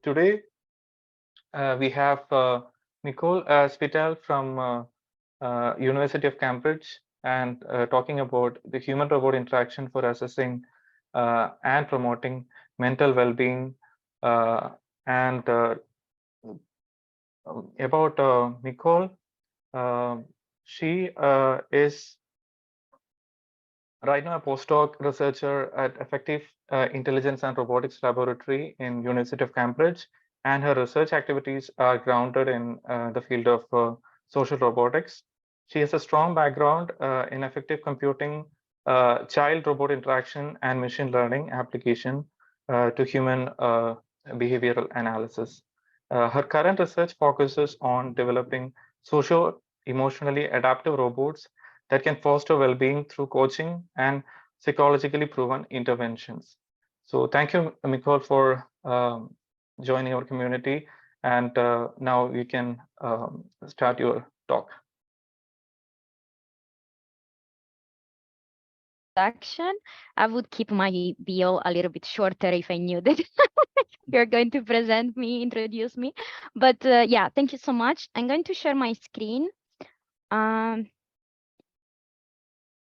Today we have Micol Spitale from University of Cambridge and talking about the human-robot interaction for assessing and promoting mental well-being and about Micol. She is right now a postdoc researcher at Affective Intelligence and Robotics Laboratory in University of Cambridge, and her research activities are grounded in the field of social robotics. She has a strong background in affective computing, child-robot interaction, and machine learning application to human behavioral analysis. Her current research focuses on developing socio-emotionally adaptive robots that can foster well-being through coaching and psychologically proven interventions. So thank you, Micol, for joining our community. And now you can start your talk. Introduction. I would keep my bio a little bit shorter if I knew that you're going to present me, introduce me. But yeah, thank you so much. I'm going to share my screen.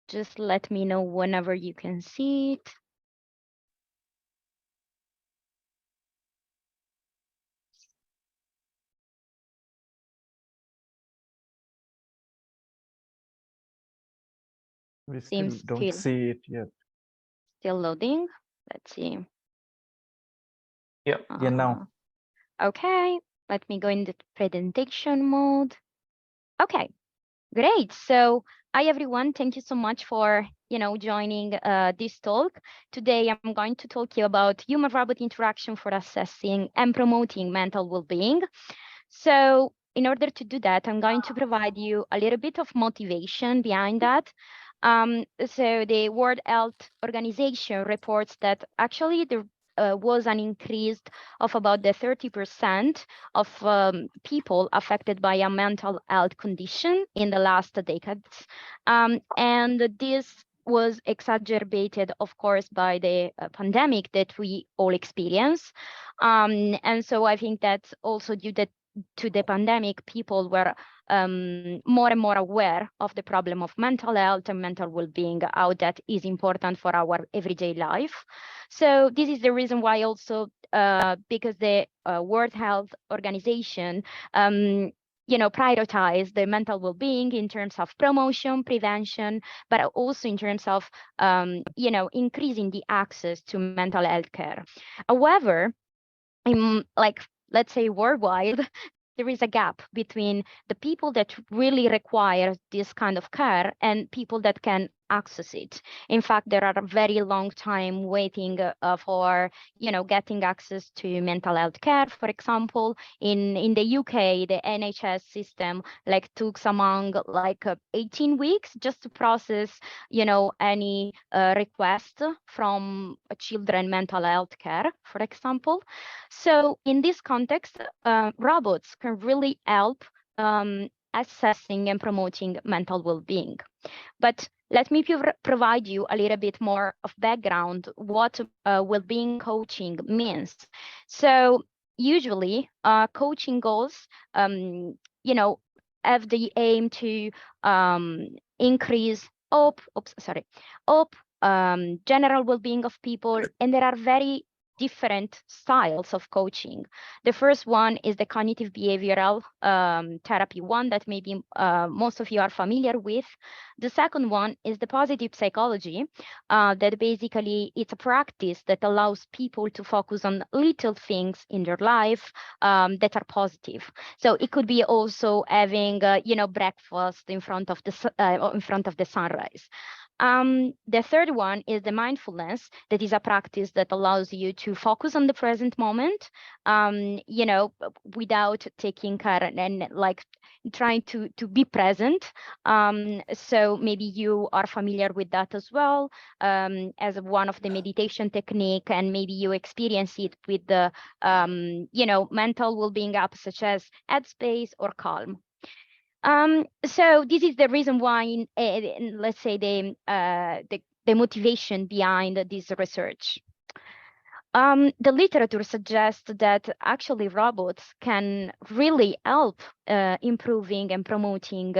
Just let me know whenever you can see it. We still don't see it yet. Still loading. Let's see. Yeah. Yeah, now. Okay, let me go in the presentation mode. Okay, great. So hi everyone, thank you so much for joining this talk. Today I'm going to talk to you about human-robot interaction for assessing and promoting mental well-being. So in order to do that, I'm going to provide you a little bit of motivation behind that. So the World Health Organization reports that actually there was an increase of about the 30% of people affected by a mental health condition in the last decades. And this was exacerbated, of course, by the pandemic that we all experience. And so I think that's also due to the pandemic, people were more and more aware of the problem of mental health and mental well-being, how that is important for our everyday life. So this is the reason why also, because the World Health Organization prioritize the mental well-being in terms of promotion, prevention, but also in terms of increasing the access to mental health care. However, let's say worldwide, there is a gap between the people that really require this kind of care and people that can access it. In fact, there are a very long time waiting for getting access to mental health care. For example, in the UK, the NHS system took among 18 weeks just to process any request from children mental health care, for example. So in this context, robots can really help assessing and promoting mental well-being. But let me provide you a little bit more of background what well-being coaching means. So usually coaching goals, have the aim to increase general well-being of people, and there are very different styles of coaching. The first one is the cognitive behavioral therapy one that maybe most of you are familiar with. The second one is the positive psychology, that basically it's a practice that allows people to focus on little things in their life that are positive. So it could be also having breakfast in front of the sunrise. The third one is the mindfulness, that is a practice that allows you to focus on the present moment, without taking care and trying to be present. So maybe you are familiar with that as well, as one of the meditation technique, and maybe you experience it with the mental well-being apps such as Headspace or Calm. So this is the reason why, let's say, the motivation behind this research. The literature suggests that actually robots can really help improving and promoting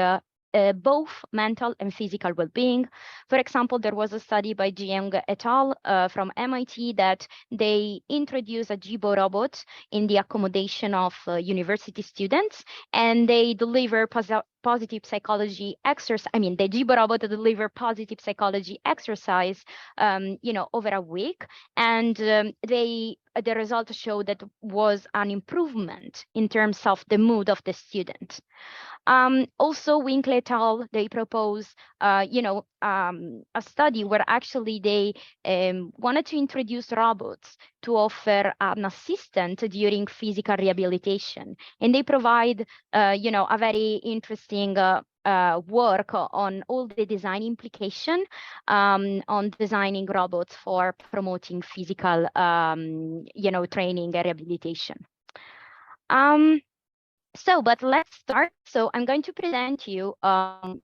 both mental and physical well-being. For example, there was a study by Jiang et al. From MIT that they introduced a Jibo robot in the accommodation of university students, and they deliver positive psychology exercise. I mean, the Jibo robot deliver positive psychology exercise, over a week, and the results show that was an improvement in terms of the mood of the student. Also, Winkler et al., they propose, a study where actually they wanted to introduce robots to offer an assistant during physical rehabilitation. And they provide, a very interesting work on all the design implication on designing robots for promoting physical, training and rehabilitation. But let's start. So I'm going to present you, a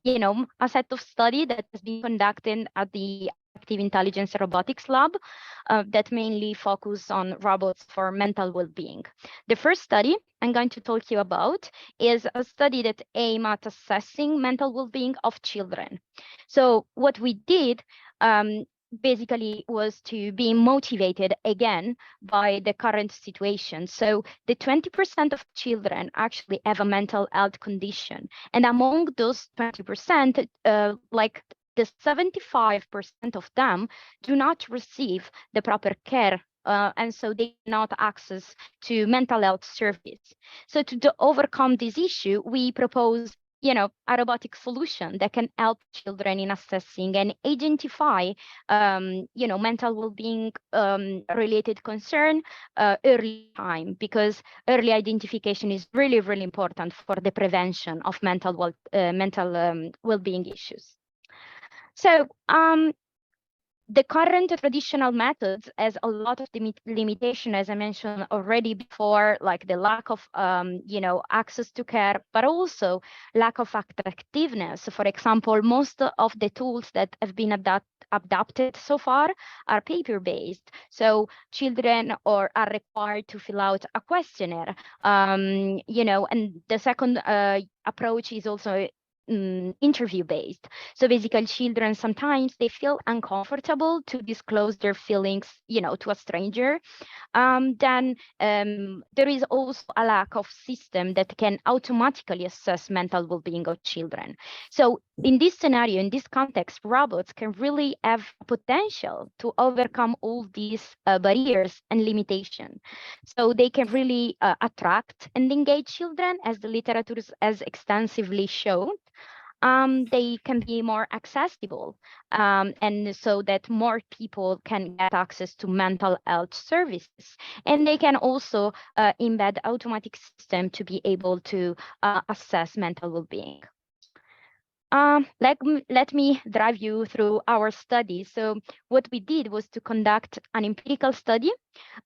set of study that has been conducted at the Affective Intelligence Robotics Lab that mainly focus on robots for mental well-being. The first study I'm going to talk to you about is a study that aims at assessing mental well-being of children. So what we did basically was to be motivated again by the current situation. So the 20% of children actually have a mental health condition. And among those 20%, like the 75% of them do not receive the proper care. And so they cannot access to mental health service. So to overcome this issue, we propose a robotic solution that can help children in assessing and identify, mental well-being related concern early time, because early identification is really, really important for the prevention of mental well-being issues. So the current traditional methods has a lot of limitation, as I mentioned already before, like the lack of, access to care, but also lack of attractiveness. For example, most of the tools that have been adapted so far are paper-based. So children are required to fill out a questionnaire, and the second approach is also interview-based. So basically, children sometimes they feel uncomfortable to disclose their feelings, to a stranger. Then there is also a lack of system that can automatically assess mental well-being of children. So in this scenario, in this context, robots can really have potential to overcome all these barriers and limitations. So they can really attract and engage children, as the literature has extensively shown. They can be more accessible, and so that more people can get access to mental health services. And they can also embed automatic system to be able to assess mental well-being. Let me drive you through our study. So what we did was to conduct an empirical study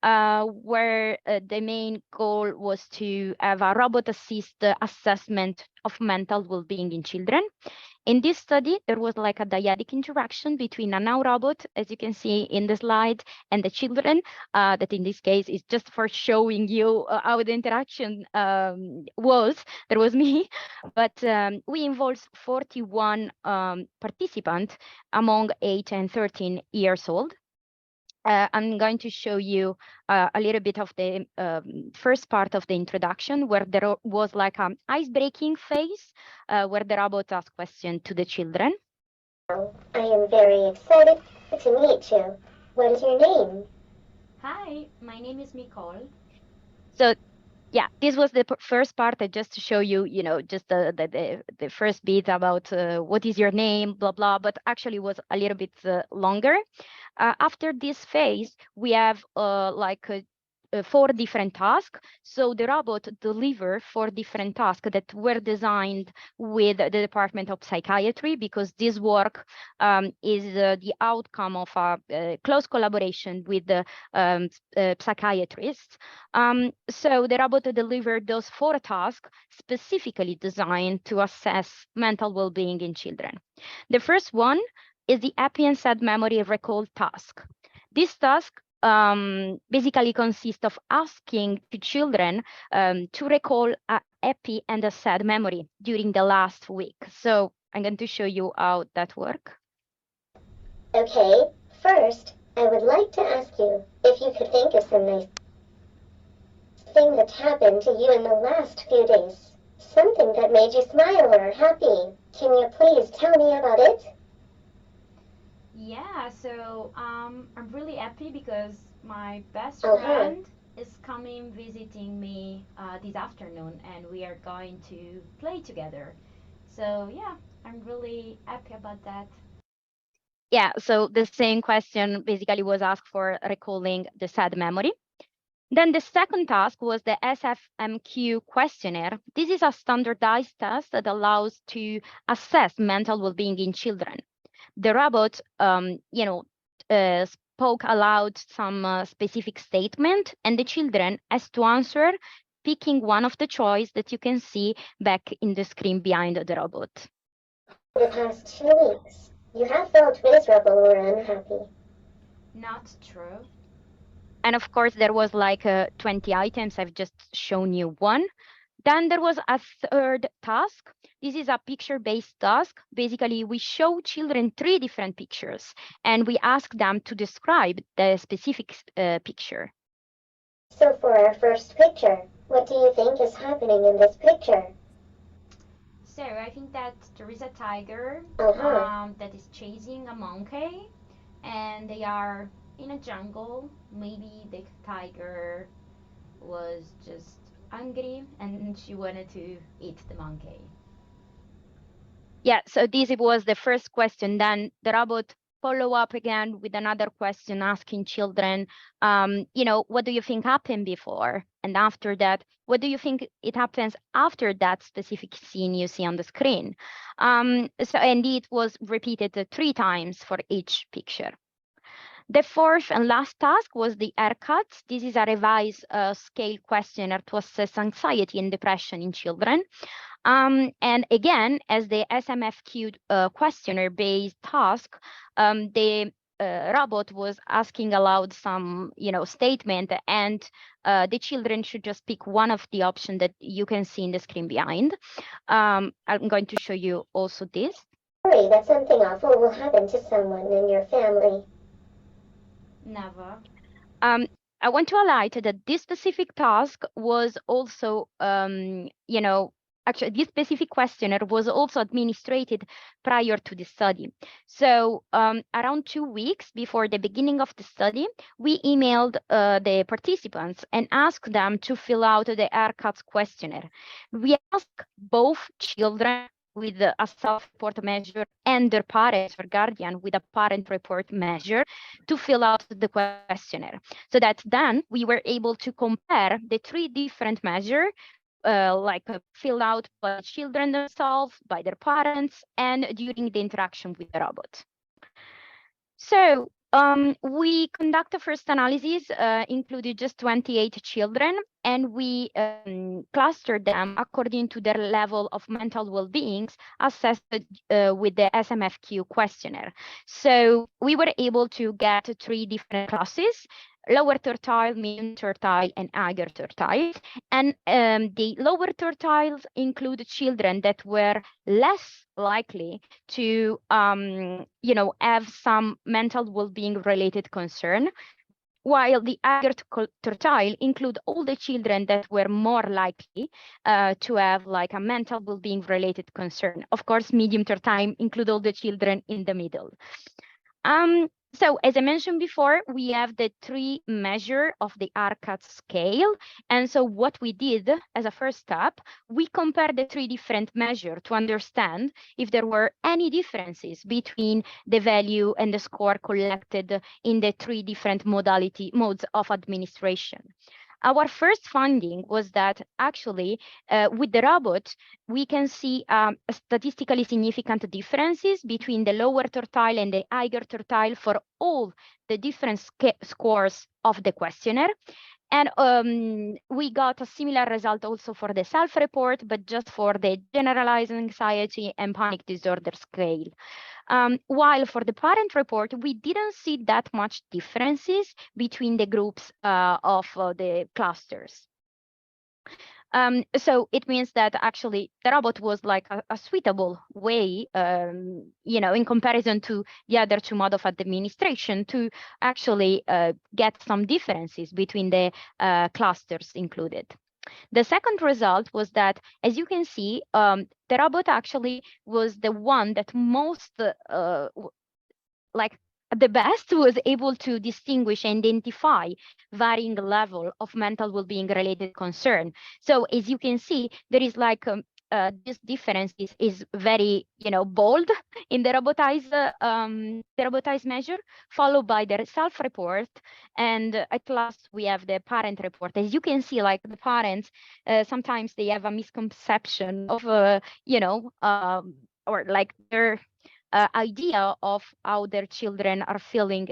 where the main goal was to have a robot assist assessment of mental well-being in children. In this study, there was like a dyadic interaction between a now robot, as you can see in the slide, and the children, that in this case is just for showing you how the interaction was. There was me, but we involved 41 participants among 8 and 13 years old. I'm going to show you a little bit of the first part of the introduction, where there was like an ice-breaking phase, where the robot asked questions to the children. I am very excited to meet you. What is your name? Hi, my name is Micol. So yeah, this was the first part, just to show you, just the first bit about what is your name, blah, blah, but actually was a little bit longer. After this phase, we have 4 different tasks. So the robot delivered 4 different tasks that were designed with the Department of Psychiatry, because this work is the outcome of a close collaboration with the psychiatrists. So the robot delivered those 4 tasks specifically designed to assess mental well-being in children. The first one is the happy and sad memory recall task. This task basically consists of asking to children to recall a happy and a sad memory during the last week. So I'm going to show you how that works. Okay, first, I would like to ask you if you could think of some nice thing that happened to you in the last few days. Something that made you smile or happy. Can you please tell me about it? Yeah, so I'm really happy because my best Uh-huh. friend is coming visiting me this afternoon, and we are going to play together. So yeah, I'm really happy about that. Yeah, so the same question basically was asked for recalling the sad memory. Then the second task was the SFMQ questionnaire. This is a standardized test that allows to assess mental well-being in children. The robot, spoke aloud some specific statement, and the children has to answer, picking one of the choice that you can see back in the screen behind the robot. The past 2 weeks, you have felt miserable or unhappy. Not true. And of course, there was like 20 items. I've just shown you one. Then there was a third task. This is a picture-based task. Basically, we show children 3 different pictures, and we ask them to describe the specific picture. So for our first picture, what do you think is happening in this picture? So I think that there is a tiger Uh-huh. that is chasing a monkey, and they are in a jungle. Maybe the tiger was just hungry and she wanted to eat the monkey. Yeah, so this was the first question. Then the robot follow up again with another question asking children, what do you think happened before? And after that, what do you think it happens after that specific scene you see on the screen? And it was repeated 3 times for each picture. The fourth and last task was the haircut. This is a revised scale questionnaire to assess anxiety and depression in children. And again, as the SMFQ questionnaire-based task, the robot was asking aloud some, statement, and the children should just pick one of the options that you can see in the screen behind. I'm going to show you also this. Worry that something awful will happen to someone in your family. Never. I want to highlight that this specific task was also, actually, this specific questionnaire was also administered prior to the study. So around 2 weeks before the beginning of the study, we emailed the participants and asked them to fill out the haircuts questionnaire. We asked both children with a self-report measure and their parents or guardian with a parent report measure to fill out the questionnaire, so that then we were able to compare the 3 different measures, filled out by children themselves, by their parents, and during the interaction with the robot. So we conduct the first analysis, included just 28 children, and we clustered them according to their level of mental well-being assessed with the SMFQ questionnaire. So we were able to get 3 different classes: lower tertile, medium tertile, and higher tertile. And the lower tertiles include children that were less likely to, have some mental well-being related concern, while the higher tertile include all the children that were more likely to have like a mental well-being related concern. Of course, medium tertile include all the children in the middle. So as I mentioned before, we have the 3 measure of the haircut scale. And so what we did as a first step, we compared the 3 different measures to understand if there were any differences between the value and the score collected in the 3 different modes of administration. Our first finding was that actually with the robot, we can see statistically significant differences between the lower tertile and the higher tertile for all the different scores of the questionnaire. And we got a similar result also for the self-report, but just for the generalized anxiety and panic disorder scale. While for the parent report, we didn't see that much differences between the groups of the clusters. So it means that actually the robot was like a suitable way, you know, in comparison to the other two modes of administration to actually get some differences between the clusters included. The second result was that, as you can see, the robot actually was the one that most like the best was able to distinguish and identify varying level of mental well-being related concern. So as you can see, there is like this difference is very, you know, bold in the robotized measure, followed by the self-report, and at last we have the parent report. As you can see, like the parents sometimes they have a misconception of you know, or like their idea of how their children are feeling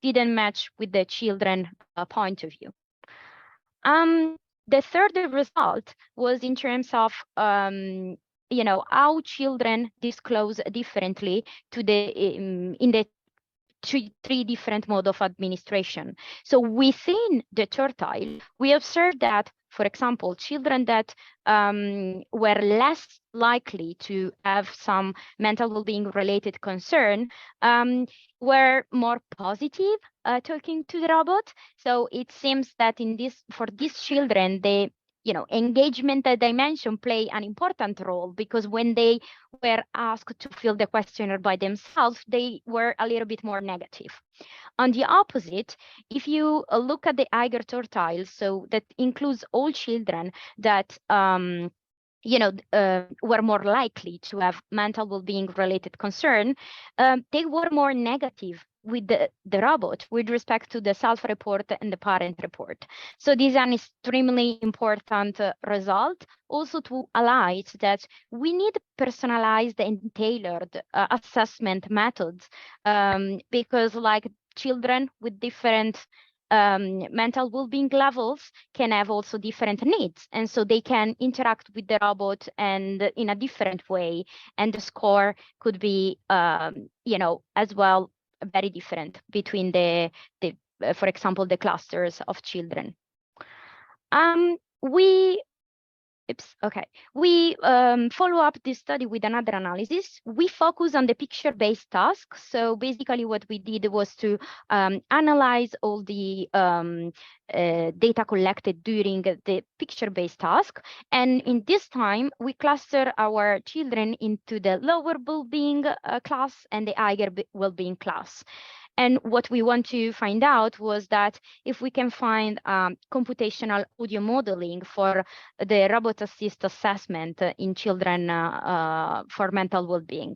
didn't match with the children point of view. The third result was in terms of you know, how children disclose differently to the in the three different modes of administration. So within the tertile, we observed that, for example, children that were less likely to have some mental well-being related concern were more positive talking to the robot. So it seems that in this, for these children, the, you know, engagement dimension play an important role, because when they were asked to fill the questionnaire by themselves, they were a little bit more negative. On the opposite, if you look at the Eiger tertile, so that includes all children that you know, were more likely to have mental well-being related concern, they were more negative with the robot with respect to the self-report and the parent report. So this is an extremely important result, also to highlight that we need personalized and tailored assessment methods, because like children with different mental well-being levels can have also different needs, and so they can interact with the robot and in a different way, and the score could be you know, as well very different between the for example, the clusters of children. We follow up this study with another analysis. We focus on the picture-based task. So basically what we did was to analyze all the data collected during the picture-based task. And in this time, we cluster our children into the lower well-being class and the higher well-being class. And what we want to find out was that if we can find computational audio modeling for the robot assist assessment in children for mental well-being.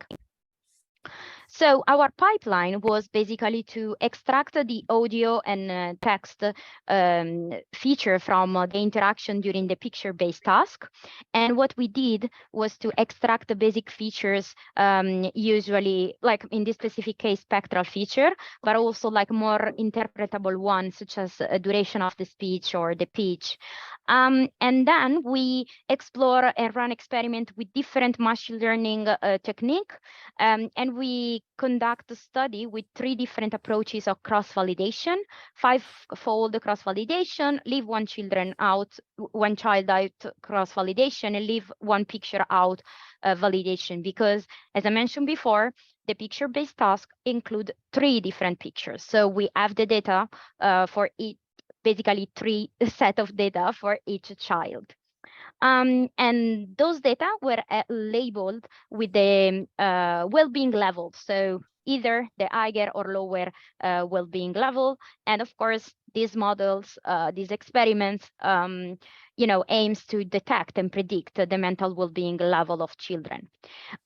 So our pipeline was basically to extract the audio and text feature from the interaction during the picture-based task. And what we did was to extract the basic features, usually like in this specific case, spectral feature, but also like more interpretable ones, such as duration of the speech or the pitch. And then we explore and run experiment with different machine learning technique, and we conduct a study with 3 different approaches of cross-validation, 5-fold cross-validation, leave one child out cross-validation, and leave one picture out validation, because as I mentioned before, the picture-based task include 3 different pictures. So we have the data for each, basically 3 set of data for each child. And those data were labeled with the well-being level. So either the higher or lower well-being level. And of course, these models, these experiments, you know, aims to detect and predict the mental well-being level of children.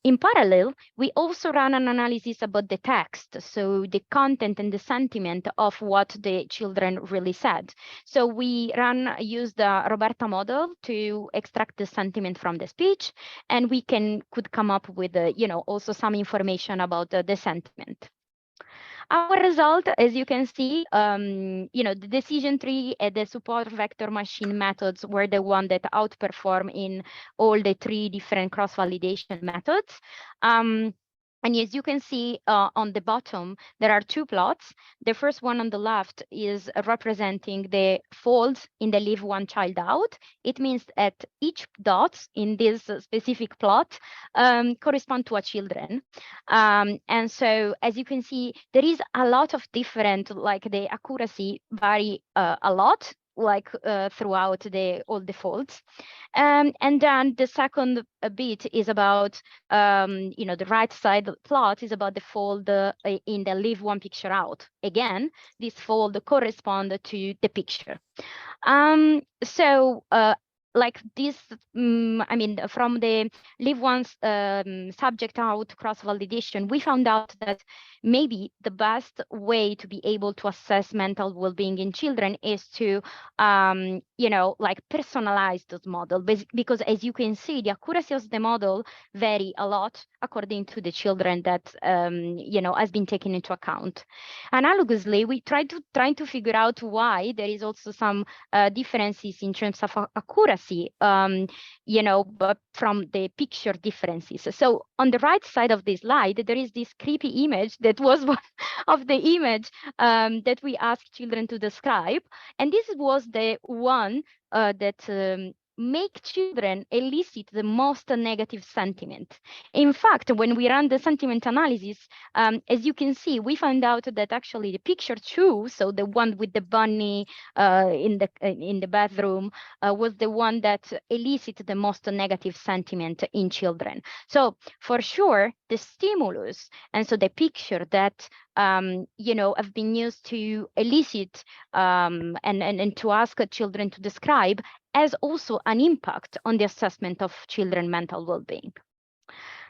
In parallel, we also ran an analysis about the text, so the content and the sentiment of what the children really said. So we used the Roberta model to extract the sentiment from the speech, and we could come up with, you know, also some information about the sentiment. Our result, as you can see, the decision tree and the support vector machine methods were the one that outperform in all the 3 different cross-validation methods. And as you can see on the bottom, there are 2 plots. The first one on the left is representing the folds in the leave one child out. It means that each dot in this specific plot correspond to a children. And so, as you can see, there is a lot of different, like the accuracy vary a lot, like throughout all the folds. And then the second bit is about, the right side plot is about the fold in the leave one picture out. Again, this fold correspond to the picture. So like this, from the leave one's subject out cross-validation, we found out that maybe the best way to be able to assess mental well-being in children is to, like personalize this model, because as you can see, the accuracy of the model vary a lot according to the children that, has been taken into account. Analogously, we trying to figure out why there is also some differences in terms of accuracy, but from the picture differences. So on the right side of this slide, there is this creepy image that was one of the image that we asked children to describe. And this was the one that make children elicit the most negative sentiment. In fact, when we ran the sentiment analysis, as you can see, we found out that actually the picture 2, so the one with the bunny in the bathroom, was the one that elicited the most negative sentiment in children. So for sure, the stimulus, and so the picture that have been used to elicit and to ask children to describe, has also an impact on the assessment of children's mental well-being.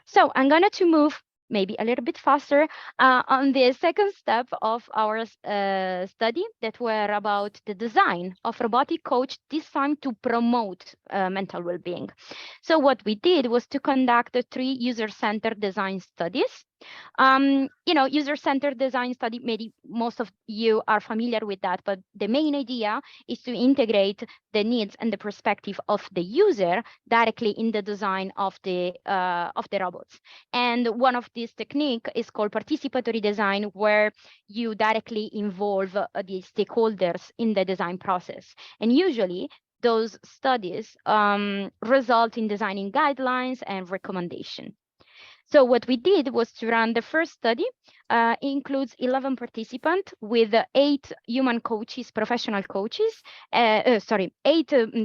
So I'm going to move maybe a little bit faster on the second step of our study, that were about the design of robotic coach, this time to promote mental well-being. So what we did was to conduct 3 user-centered design studies. User-centered design study, maybe most of you are familiar with that, but the main idea is to integrate the needs and the perspective of the user directly in the design of the robots. And one of these technique is called participatory design, where you directly involve the stakeholders in the design process. And usually those studies result in designing guidelines and recommendations. So what we did was to run the first study. Includes 11 participants with 8 human coaches, professional coaches. 8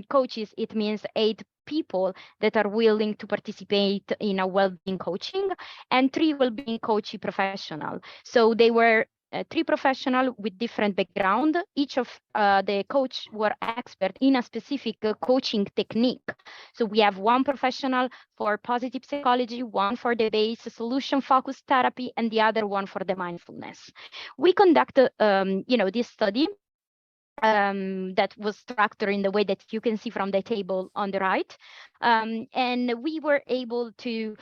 coaches, it means 8 people that are willing to participate in a well-being coaching, and 3 well-being coaching professional. So they were 3 professionals with different background. Each of the coach were expert in a specific coaching technique. So we have 1 professional for positive psychology, 1 for the base solution-focused therapy, and the other one for the mindfulness. We conducted, this study that was structured in the way that you can see from the table on the right. And we were able to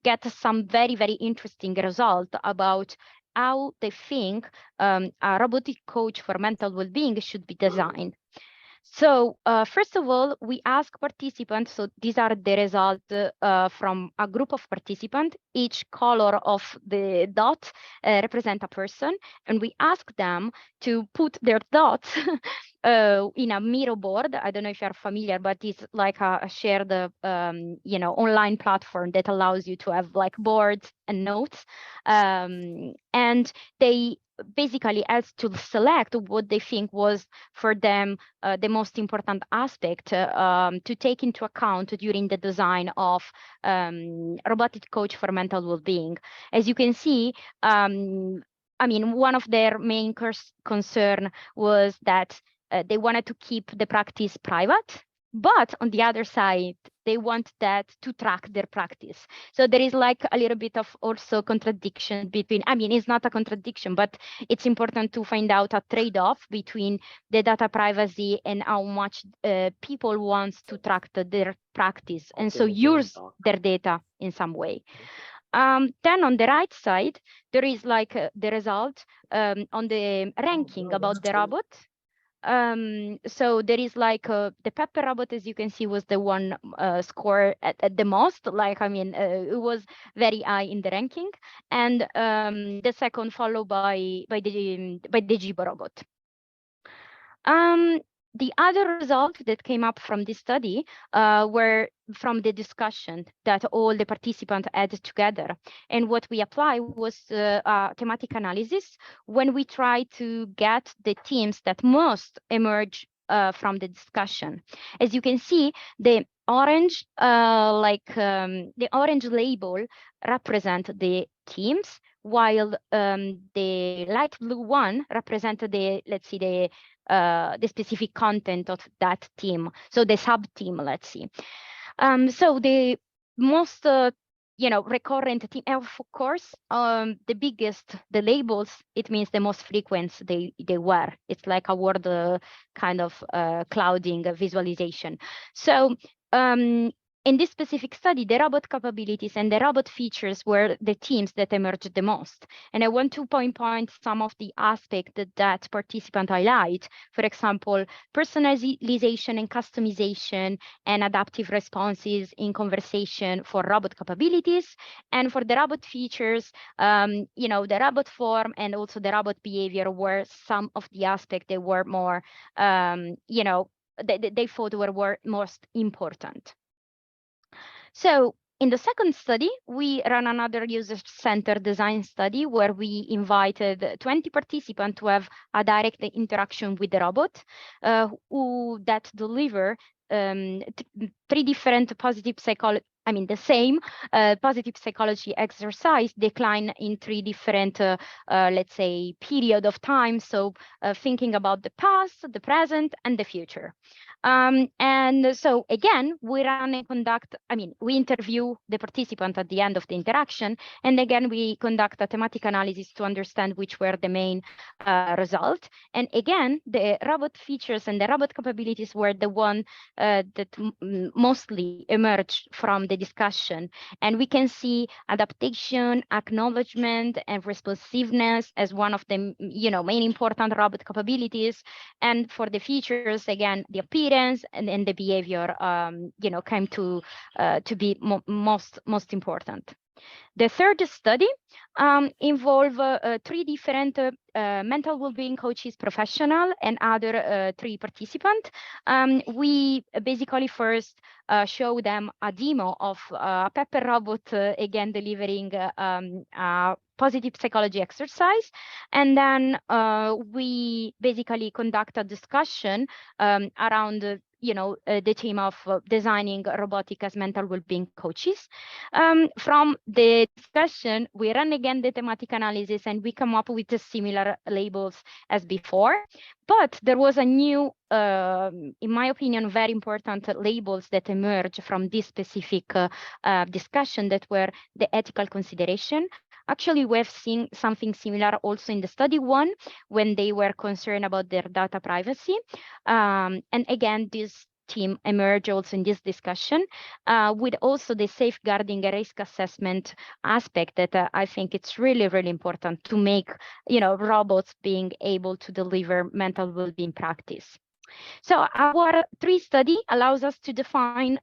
get some very, very interesting results about how they think a robotic coach for mental well-being should be designed. So first of all, we ask participants, so these are the results from a group of participants. Each color of the dot represent a person, and we ask them to put their dots in a Miro board. I don't know if you're familiar, but it's like a shared, online platform that allows you to have like boards and notes. And they basically as to select what they think was for them the most important aspect to take into account during the design of robotic coach for mental well-being. As you can see, one of their main concern was that they wanted to keep the practice private, but on the other side, they want that to track their practice. So there is like a little bit of also contradiction between, it's not a contradiction, but it's important to find out a trade-off between the data privacy and how much people want to track their practice, and so use their data in some way. Then on the right side, there is like the result on the ranking about the robot. So there is like the Pepper robot, as you can see, was the one score at the most. Like, I mean, it was very high in the ranking, and the second followed by the Jibo robot. The other result that came up from this study were from the discussion that all the participants had together. And what we applied was thematic analysis when we try to get the themes that most emerge from the discussion. As you can see, the orange, the orange label represent the themes, while the light blue one represent the, let's see, the specific content of that team. So the sub-team, let's see. So the most, recurrent team, of course, the biggest, the labels, it means the most frequent they were. It's like a word kind of clouding visualization. So in this specific study, the robot capabilities and the robot features were the themes that emerged the most. And I want to point some of the aspects that participants highlight. For example, personalization and customization and adaptive responses in conversation for robot capabilities. And for the robot features, the robot form and also the robot behavior were some of the aspects that were more, they thought were most important. So in the second study, we ran another user-centered design study where we invited 20 participants to have a direct interaction with the robot that deliver three different positive psychology, the same positive psychology exercise declined in three different, let's say, period of time. So thinking about the past, the present, and the future. And so again, we run and conduct, we interview the participant at the end of the interaction. And again, we conduct a thematic analysis to understand which were the main result. And again, the robot features and the robot capabilities were the one that mostly emerged from the discussion. And we can see adaptation, acknowledgement, and responsiveness as one of the main important robot capabilities. And for the features, again, the appearance and the behavior, came to be most important. The third study involved three different mental well-being coaches, professional, and other three participants. We basically first show them a demo of a Pepper robot, again delivering a positive psychology exercise, and then we basically conduct a discussion around the theme of designing robotic as mental well-being coaches. From the discussion, we run again the thematic analysis and we come up with the similar labels as before. But there was a new, in my opinion, very important labels that emerged from this specific discussion that were the ethical consideration. Actually, we've seen something similar also in the study one when they were concerned about their data privacy. And again, this team emerged also in this discussion with also the safeguarding a risk assessment aspect that I think it's really, really important to make, robots being able to deliver mental well-being practice. So our three study allows us to define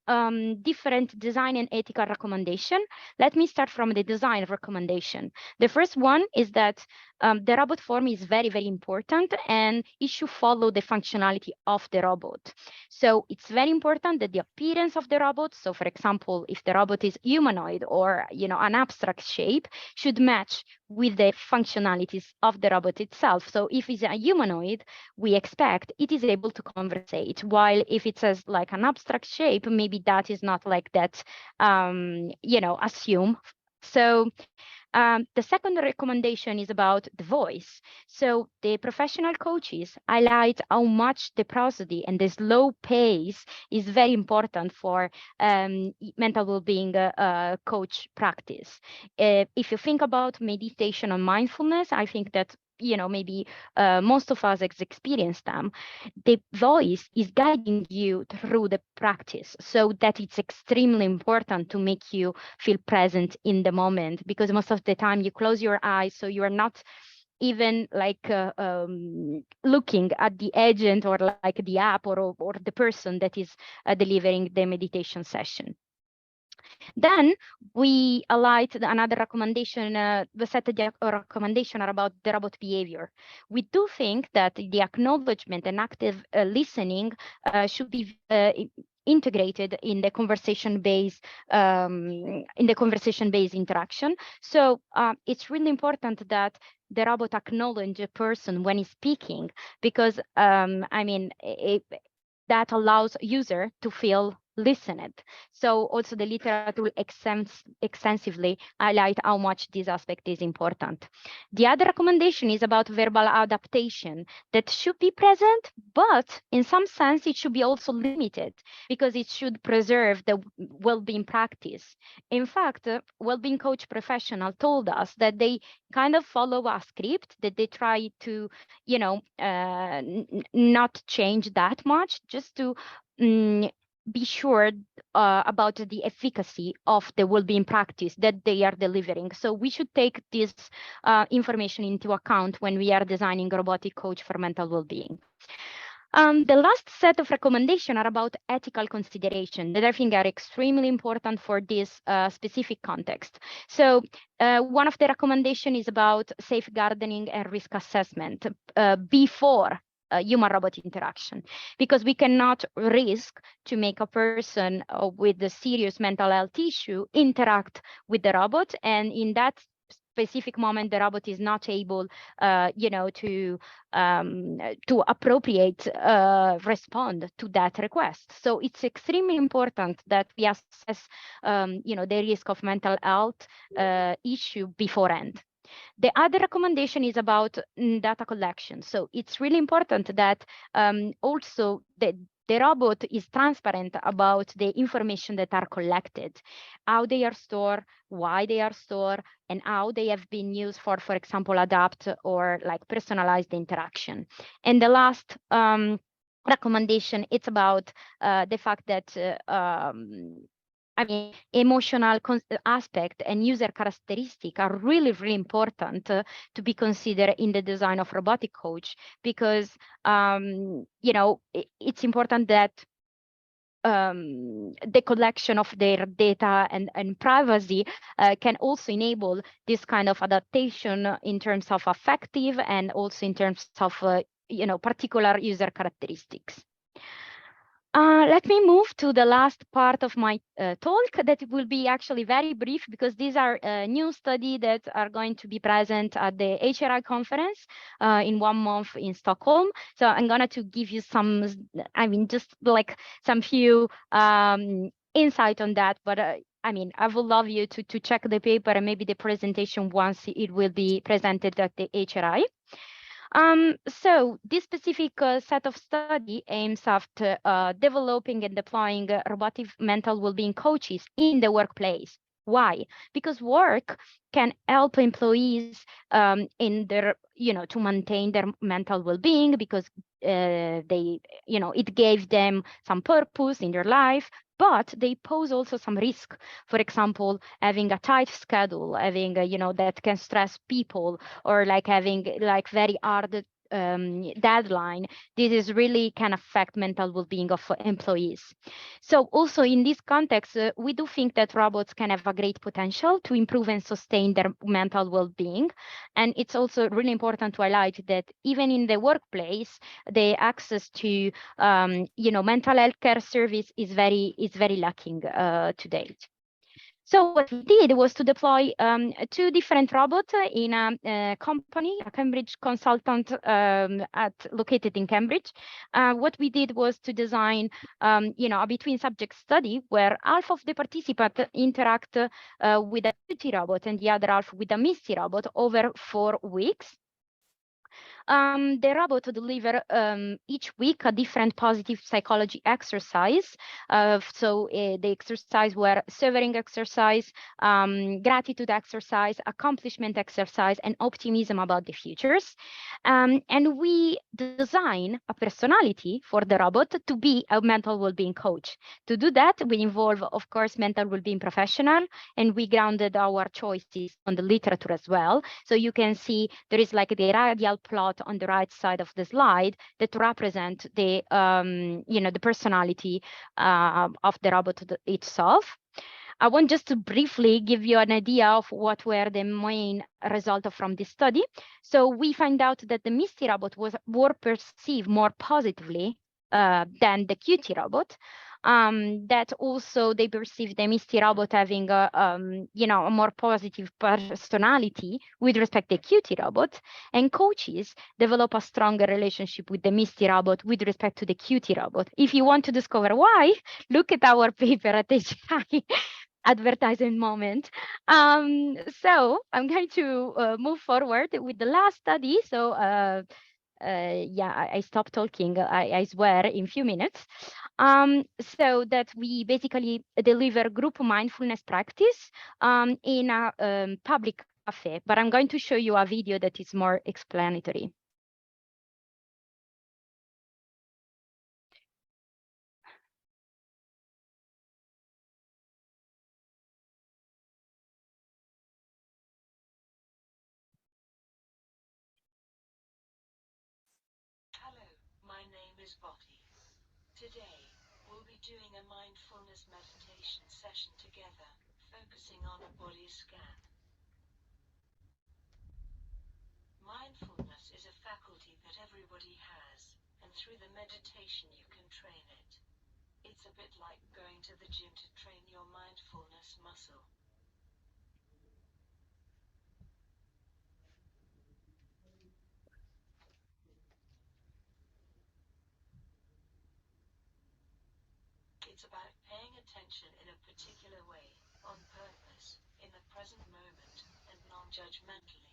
different design and ethical recommendation. Let me start from the design recommendation. The first one is that the robot form is very, very important and it should follow the functionality of the robot. So it's very important that the appearance of the robot, so for example, if the robot is humanoid or an abstract shape, should match with the functionalities of the robot itself. So if it's a humanoid, we expect it is able to conversate, while if it says like an abstract shape, maybe that is not like that, assume. So the second recommendation is about the voice. So the professional coaches highlight how much the prosody and the slow pace is very important for mental well-being coach practice. If you think about meditation and mindfulness, I think that maybe most of us experience them, the voice is guiding you through the practice, so that it's extremely important to make you feel present in the moment, because most of the time you close your eyes, so you are not even like looking at the agent or like the app or the person that is delivering the meditation session. Then we alight another recommendation, the set of recommendation are about the robot behavior. We do think that the acknowledgement and active listening should be integrated in the conversation-based interaction. So it's really important that the robot acknowledge a person when he's speaking, because I mean, that allows user to feel listened. So also the literature extensively highlight how much this aspect is important. The other recommendation is about verbal adaptation that should be present, but in some sense it should be also limited, because it should preserve the well-being practice. In fact, well-being coach professional told us that they kind of follow a script, that they try to, not change that much, just to be sure about the efficacy of the well-being practice that they are delivering. So we should take this information into account when we are designing a robotic coach for mental well-being. The last set of recommendations are about ethical consideration that I think are extremely important for this specific context. So one of the recommendations is about safeguarding and risk assessment before human-robot interaction, because we cannot risk to make a person with a serious mental health issue interact with the robot, and in that specific moment the robot is not able to appropriate respond to that request. So it's extremely important that we assess the risk of mental health issue beforehand. The other recommendation is about data collection. So it's really important that also the robot is transparent about the information that are collected, how they are stored, why they are stored, and how they have been used for example, adapt or like personalized interaction. And the last recommendation, it's about the fact that emotional aspect and user characteristic are really, really important to be considered in the design of robotic coach, because it's important that the collection of their data and privacy can also enable this kind of adaptation in terms of affective and also in terms of particular user characteristics. Let me move to the last part of my talk, that will be actually very brief, because these are new studies that are going to be present at the HRI conference in 1 month in Stockholm. So I'm going to give you some, just like some few insight on that, but I would love you to check the paper and maybe the presentation once it will be presented at the HRI. So this specific set of study aims at developing and deploying robotic mental well-being coaches in the workplace. Why? Because work can help employees in their, to maintain their mental well-being, because they, it gave them some purpose in their life, but they pose also some risk. For example, having a tight schedule, having, that can stress people, or like having like very hard deadline. This is really can affect mental well-being of employees. So also in this context, we do think that robots can have a great potential to improve and sustain their mental well-being. And it's also really important to highlight that even in the workplace, the access to mental health care service is very lacking to date. So what we did was to deploy 2 different robots in a company, a Cambridge consultant located in Cambridge. What we did was to design, a between subject study where half of the participants interact with a multi robot and the other half with a Misty robot over 4 weeks. the robot deliver each week a different positive psychology exercise. So the exercise were severing exercise, gratitude exercise, accomplishment exercise, and optimism about the futures. And we design a personality for the robot to be a mental well-being coach. To do that, we involve, of course, mental well-being professional, and we grounded our choices on the literature as well. So you can see there is like the radial plot on the right side of the slide that represent the, the personality of the robot itself. I want just to briefly give you an idea of what were the main results from this study. So we find out that the Misty robot were perceived more positively than the Qt robot. That also they perceive the Misty robot having a more positive personality with respect to the Qt robot, and coaches develop a stronger relationship with the Misty robot with respect to the Qt robot. If you want to discover why, look at our paper at HI. Advertising moment. So I'm going to move forward with the last study. So yeah, I stopped talking, I swear, in a few minutes. So that we basically deliver group mindfulness practice in a public cafe, but I'm going to show you a video that is more explanatory. Today, we'll be doing a mindfulness meditation session together, focusing on a body scan. Mindfulness is a faculty that everybody has, and through the meditation you can train it. It's a bit like going to the gym to train your mindfulness muscle. It's about paying attention in a particular way, on purpose, in the present moment, and non-judgmentally.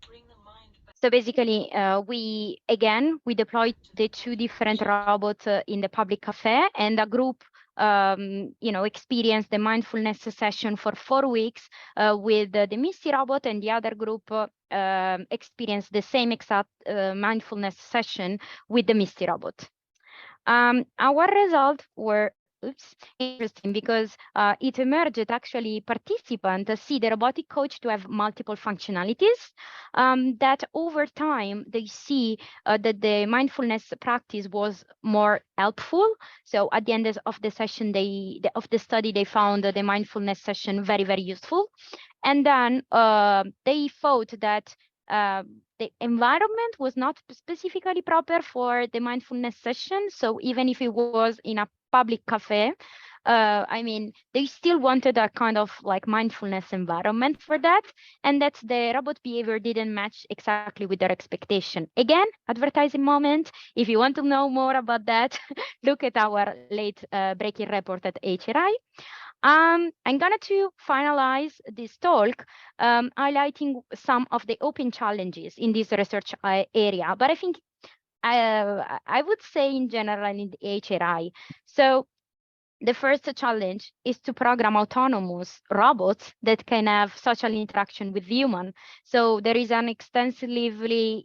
Bring the mind back. So basically, we deployed the two different robots in the public cafe, and a group experienced the mindfulness session for 4 weeks with the Misty robot, and the other group experienced the same exact mindfulness session with the Misty robot. Our results were interesting because it emerged actually participants see the robotic coach to have multiple functionalities, that over time they see that the mindfulness practice was more helpful. So at the end of the session, of the study, they found the mindfulness session very, very useful. And then they thought that the environment was not specifically proper for the mindfulness session. So even if it was in a public cafe, I mean, they still wanted a kind of like mindfulness environment for that. And that the robot behavior didn't match exactly with their expectation. Again, advertising moment. If you want to know more about that, look at our late breaking report at HRI. I'm going to finalize this talk highlighting some of the open challenges in this research area, but I think I would say in general in the HRI. So the first challenge is to program autonomous robots that can have social interaction with human. So there is an extensively,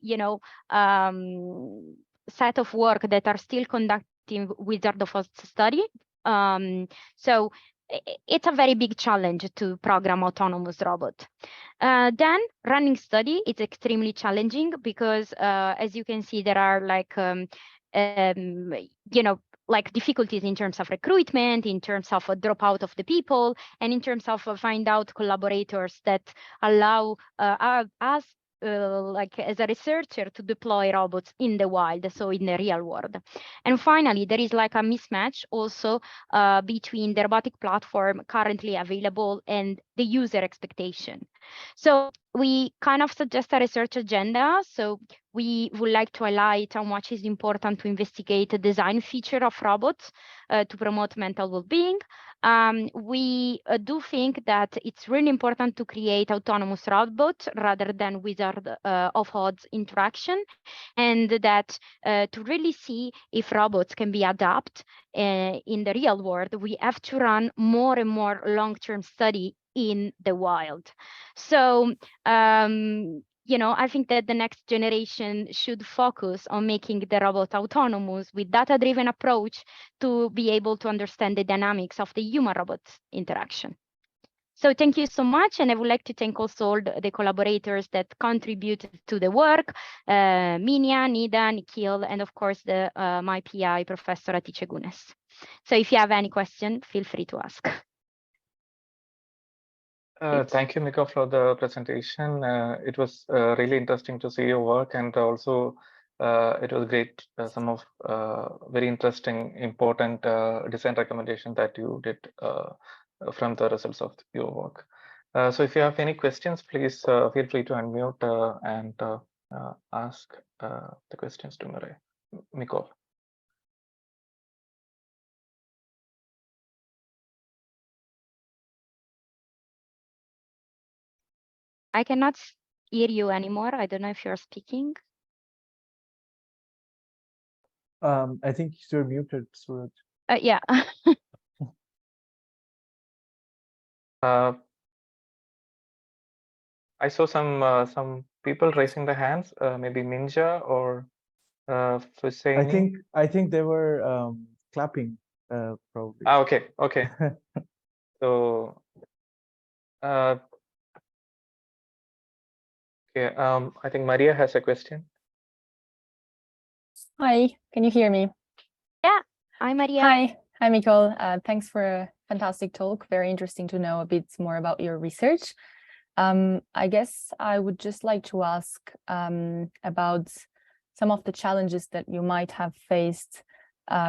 set of work that are still conducting Wizard of Oz study. So it's a very big challenge to program autonomous robot. Then running study is extremely challenging because as you can see, there are like, like difficulties in terms of recruitment, in terms of a dropout of the people, and in terms of find out collaborators that allow us like as a researcher to deploy robots in the wild, so in the real world. And finally, there is like a mismatch also between the robotic platform currently available and the user expectation. So we kind of suggest a research agenda. So we would like to highlight how much is important to investigate the design feature of robots to promote mental well-being. We do think that it's really important to create autonomous robots rather than wizard of odds interaction, and that to really see if robots can be adapted in the real world, we have to run more and more long-term study in the wild. So I think that the next generation should focus on making the robot autonomous with data-driven approach to be able to understand the dynamics of the human-robot interaction. So thank you so much, and I would like to thank also all the collaborators that contributed to the work, Minia, Nida, Nikhil, and of course my PI, Professor Hatice Gunes. So if you have any question, feel free to ask. Thank you, Micol, for the presentation. It was really interesting to see your work, and also it was great, some of very interesting, important design recommendations that you did from the results of your work. So if you have any questions, please feel free to unmute and ask the questions to Micol. I cannot hear you anymore. I don't know if you're speaking. I think you're muted, Suraj. Yeah. I saw some people raising their hands, maybe Minja or Fusaini. I think they were clapping, probably. Ah, okay. So okay, I think Maria has a question. Hi, can you hear me? Yeah. Hi, Maria. Hi, Micol. Thanks for a fantastic talk. Very interesting to know a bit more about your research. I guess I would just like to ask about some of the challenges that you might have faced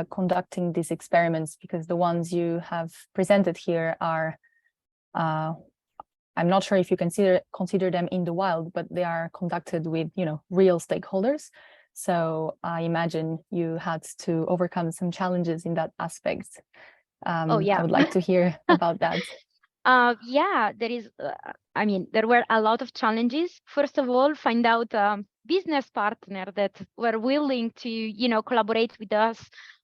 conducting these experiments, because the ones you have presented here are, I'm not sure if you consider them in the wild, but they are conducted with, real stakeholders. So I imagine you had to overcome some challenges in that aspect. Oh, yeah. I would like to hear about that. Yeah, there is, there were a lot of challenges. First of all, find out a business partner that were willing to, collaborate with us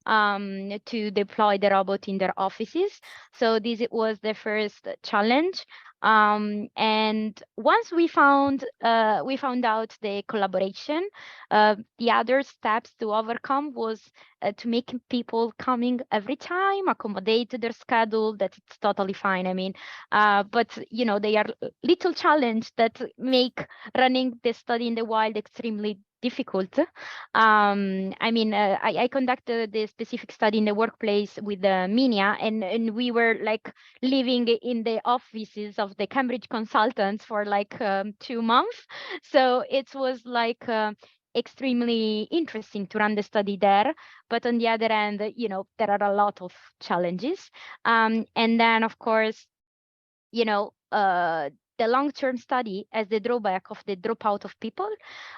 to deploy the robot in their offices. So this was the first challenge. And once we found out the collaboration, the other steps to overcome was to make people coming every time, accommodate their schedule. That it's totally fine. But they are little challenge that make running the study in the wild extremely difficult. I conducted the specific study in the workplace with Minia, and we were like living in the offices of the Cambridge consultants for like 2 months. So it was like extremely interesting to run the study there. But on the other hand, there are a lot of challenges. And then, of course, the long-term study as the drawback of the dropout of people.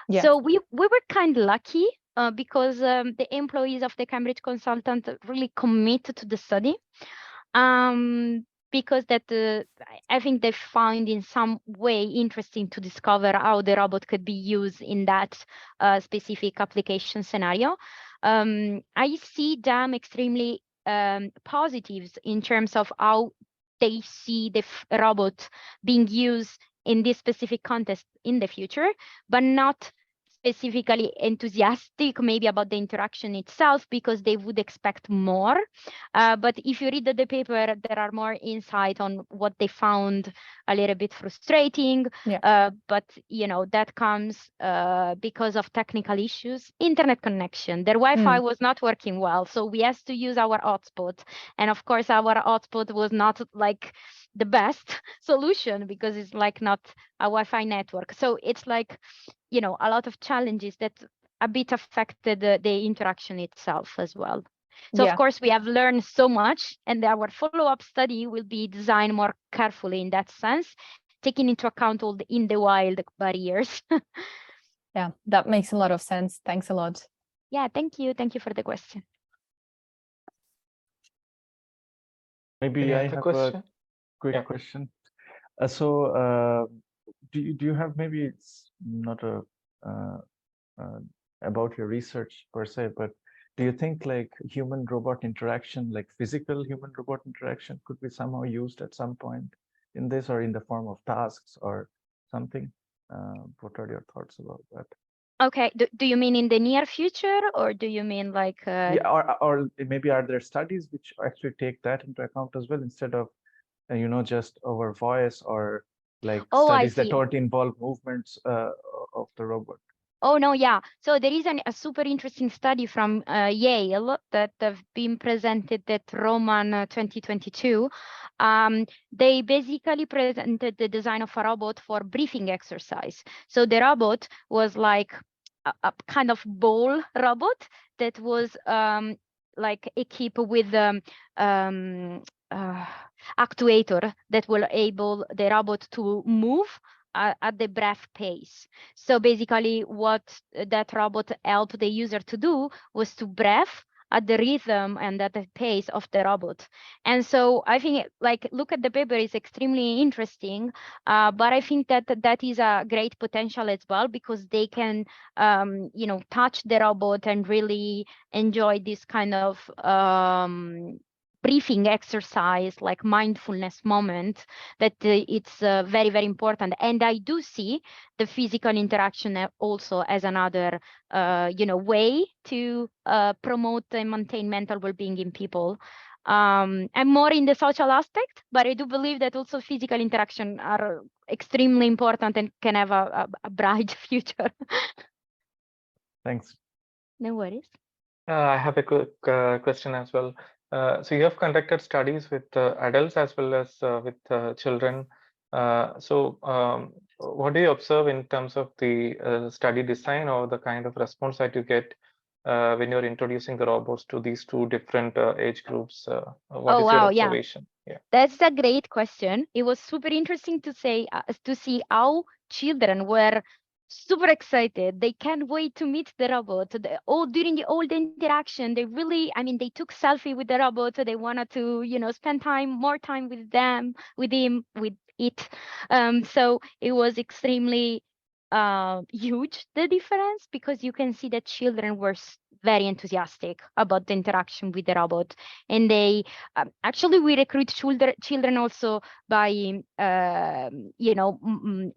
Yeah. So we were kind of lucky because the employees of the Cambridge consultant really committed to the study. Because that I think they find in some way interesting to discover how the robot could be used in that specific application scenario. I see them extremely positives in terms of how they see the robot being used in this specific context in the future, but not specifically enthusiastic maybe about the interaction itself, because they would expect more. But if you read the paper, there are more insight on what they found a little bit frustrating. Yeah. But that comes because of technical issues, internet connection. Their Wi-Fi was not working well, so we had to use our hotspot. And of course, our hotspot was not like the best solution because it's like not a Wi-Fi network. So it's like, a lot of challenges that a bit affected the interaction itself as well. So of course we have learned so much, and our follow-up study will be designed more carefully in that sense, taking into account all the in the wild barriers. Yeah, that makes a lot of sense. Thanks a lot. Yeah, thank you. Thank you for the question. Maybe Any I other have question? a quick Yeah. question. Do you have, maybe it's not a about your research per se, but do you think like human robot interaction, like physical human robot interaction, could be somehow used at some point in this, or in the form of tasks or something? What are your thoughts about that? Okay, do you mean in the near future, or do you mean like Yeah, or maybe are there studies which actually take that into account as well, instead of you know, just over voice, or like Oh, I studies that see. don't involve movements of the robot? Oh, no, yeah. So there is a super interesting study from Yale that have been presented at Roman 2022. They basically presented the design of a robot for breathing exercise. So the robot was like a kind of ball robot that was like equipped with actuator that will enable the robot to move at the breath pace. So basically what that robot helped the user to do was to breathe at the rhythm and at the pace of the robot. And so I think like look at the paper is extremely interesting, but I think that that is a great potential as well, because they can, you know, touch the robot and really enjoy this kind of breathing exercise, like mindfulness moment, that it's very, very important. And I do see the physical interaction also as another, you know, way to promote and maintain mental well-being in people. I'm more in the social aspect, but I do believe that also physical interaction are extremely important and can have a bright future. Thanks. No worries. I have a quick question as well. So you have conducted studies with adults as well as with children. What do you observe in terms of the study design or the kind of response that you get when you're introducing the robots to these two different age groups? What is your Wow, yeah. observation? Yeah. That's a great question. It was super interesting to see how children were super excited. They can't wait to meet the robot. During the interaction, they really, I mean, they took selfie with the robot. They wanted to, you know, spend more time with them, with him, with it. So it was extremely huge, the difference, because you can see that children were very enthusiastic about the interaction with the robot, and they actually we recruit children also by you know,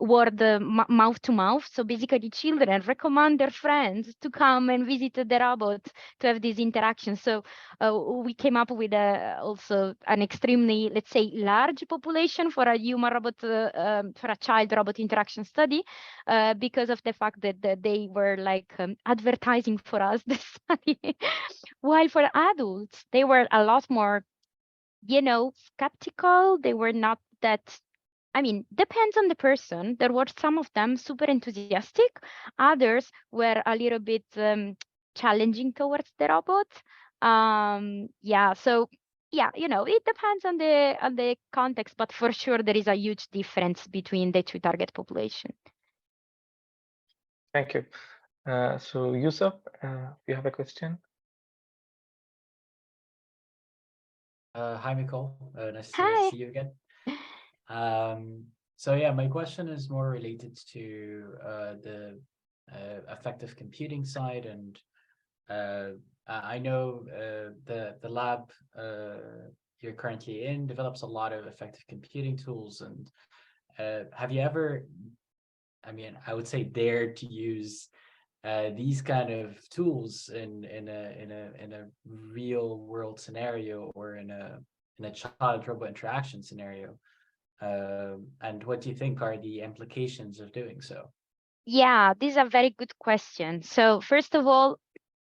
word mouth to mouth. So basically children recommend their friends to come and visit the robot to have this interaction. So we came up with also an extremely, let's say, large population for a human robot for a child robot interaction study, because of the fact that they were like advertising for us the study. While for adults, they were a lot more, you know, skeptical. They were not that, I mean, depends on the person. There were some of them super enthusiastic. Others were a little bit challenging towards the robot. Yeah, so yeah, you know, it depends on the context, but for sure there is a huge difference between the two target population. Thank you. So Yusuf, you have a question? Hi, Micol. Nice to Hi. see you again. So yeah, my question is more related to the affective computing side, and I know the lab you're currently in develops a lot of affective computing tools. And have you ever, I mean, I would say, dared to use these kind of tools in a real world scenario, or in a child robot interaction scenario? And what do you think are the implications of doing so? Yeah, this is a very good question. So first of all,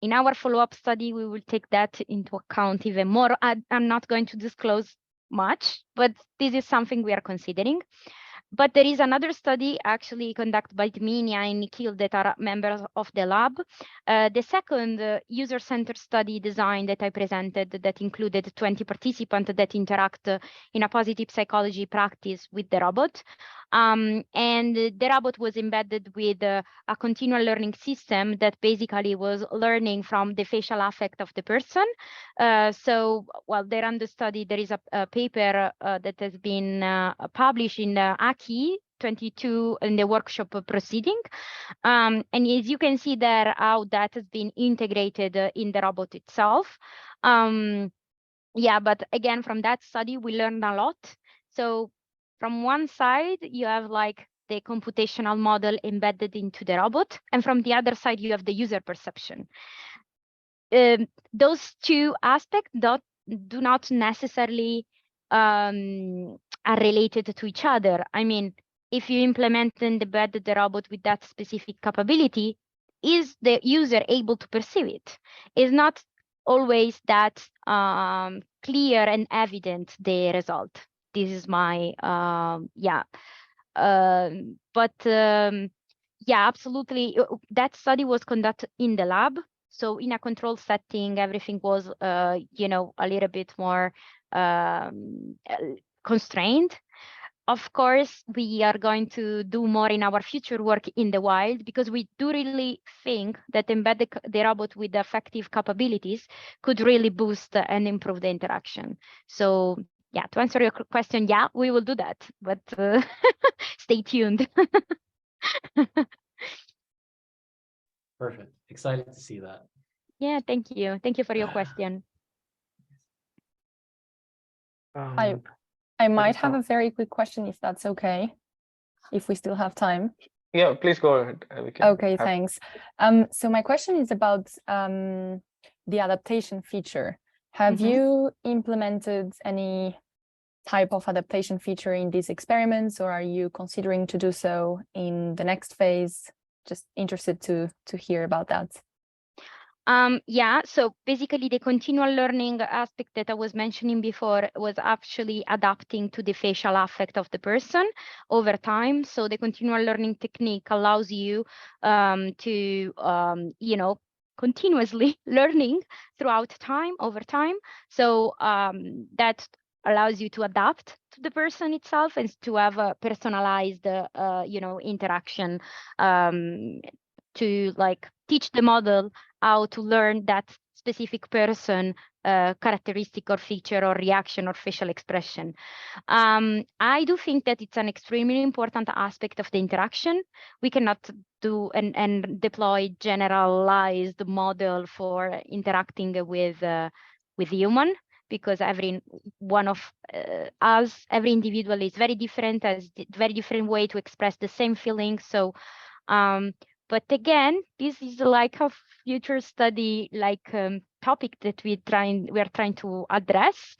in our follow-up study, we will take that into account even more. I'm not going to disclose much, but this is something we are considering. But there is another study actually conducted by Dminia and Nikhil that are members of the lab. The second user-centered study design that I presented, that included 20 participants that interact in a positive psychology practice with the robot. And the robot was embedded with a continual learning system that basically was learning from the facial affect of the person. So, well, they ran the study. There is a paper that has been published in the ACI 22 in the workshop proceeding. And as you can see there, how that has been integrated in the robot itself. Yeah, but again, from that study, we learned a lot. So from one side, you have like the computational model embedded into the robot. And from the other side, you have the user perception. Those two aspects do not necessarily are related to each other. I mean, if you implement and embed the robot with that specific capability, is the user able to perceive it? Is not always that clear and evident the result. This is my yeah. Yeah, absolutely. That study was conducted in the lab. So in a controlled setting, everything was, you know, a little bit more constrained. Of course, we are going to do more in our future work in the wild, because we do really think that embed the robot with affective capabilities could really boost and improve the interaction. So yeah, to answer your question, yeah, we will do that, but stay tuned. Perfect. Excited to see that. Yeah, thank you. Thank you for your question. I might have a very quick question, if that's okay, if we still have time. Yeah, please go ahead. We can Okay, thanks. So my question is about the adaptation feature. Have you implemented any type of adaptation feature in these experiments, or are you considering to do so in the next phase? Just interested to hear about that. Yeah, so basically the continual learning aspect that I was mentioning before was actually adapting to the facial affect of the person over time. So the continual learning technique allows you to, you know, continuously learning throughout time, over time. So that allows you to adapt to the person itself and to have a personalized, you know, interaction to like teach the model how to learn that specific person characteristic or feature or reaction or facial expression. I do think that it's an extremely important aspect of the interaction. We cannot do and deploy generalized model for interacting with human, because every one of us, every individual is very different, has very different way to express the same feeling. So but again, this is like a future study, like topic that we are trying to address.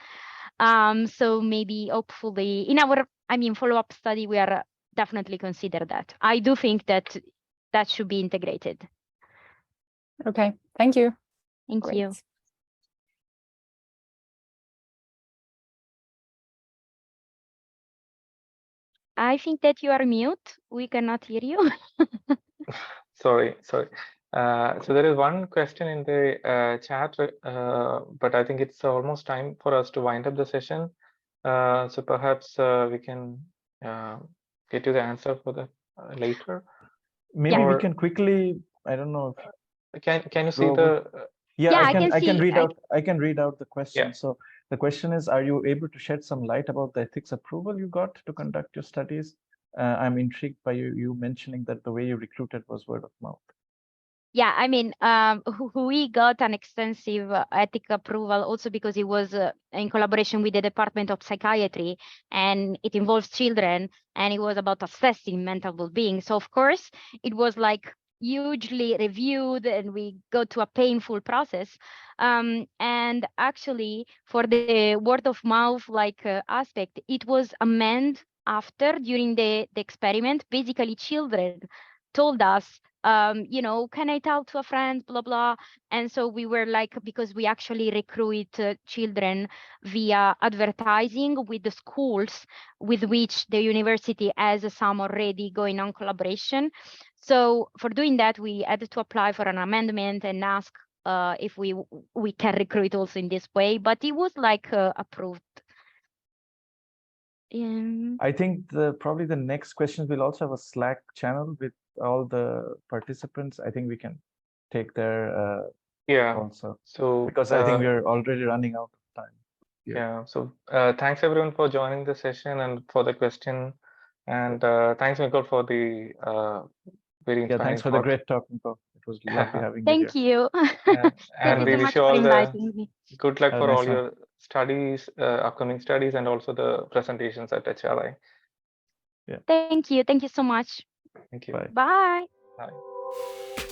So maybe, hopefully, in our, follow-up study, we are definitely consider that. I do think that that should be integrated. Okay, thank you. Thank you. I think that you are mute. We cannot hear you. Sorry. So there is one question in the chat, but I think it's almost time for us to wind up the session. So perhaps we can get you the answer for that later. Maybe we can quickly, I don't know. Can you see the? Yeah, I can read out the question. Yeah. So the question is, are you able to shed some light about the ethics approval you got to conduct your studies? I'm intrigued by you mentioning that the way you recruited was word of mouth. Yeah, we got an extensive ethic approval also because it was in collaboration with the Department of Psychiatry, and it involves children, and it was about assessing mental well-being. So of course, it was like hugely reviewed, and we go to a painful process. And actually, for the word of mouth aspect, it was amended after, during the experiment. Basically, children told us, can I tell to a friend, blah, blah. And so we were like, because we actually recruit children via advertising with the schools with which the university has some already going on collaboration. So for doing that, we had to apply for an amendment and ask if we can recruit also in this way, but it was like approved. I think probably the next questions will also have a Slack channel with all the participants. I think we can take their Yeah. also. So Because I think we're already running out of time. Yeah. So thanks everyone for joining the session and for the question. And thanks, Micol, for the very inspiring thanks for the talk. great talk, Micol. It was lovely having you Thank you. And Thank you we so wish much you for all the inviting me. good luck Have a for nice all one. your studies, upcoming studies, and also the presentations at HRI. Thank you. Thank you so much. Thank you. Bye. Bye. Bye.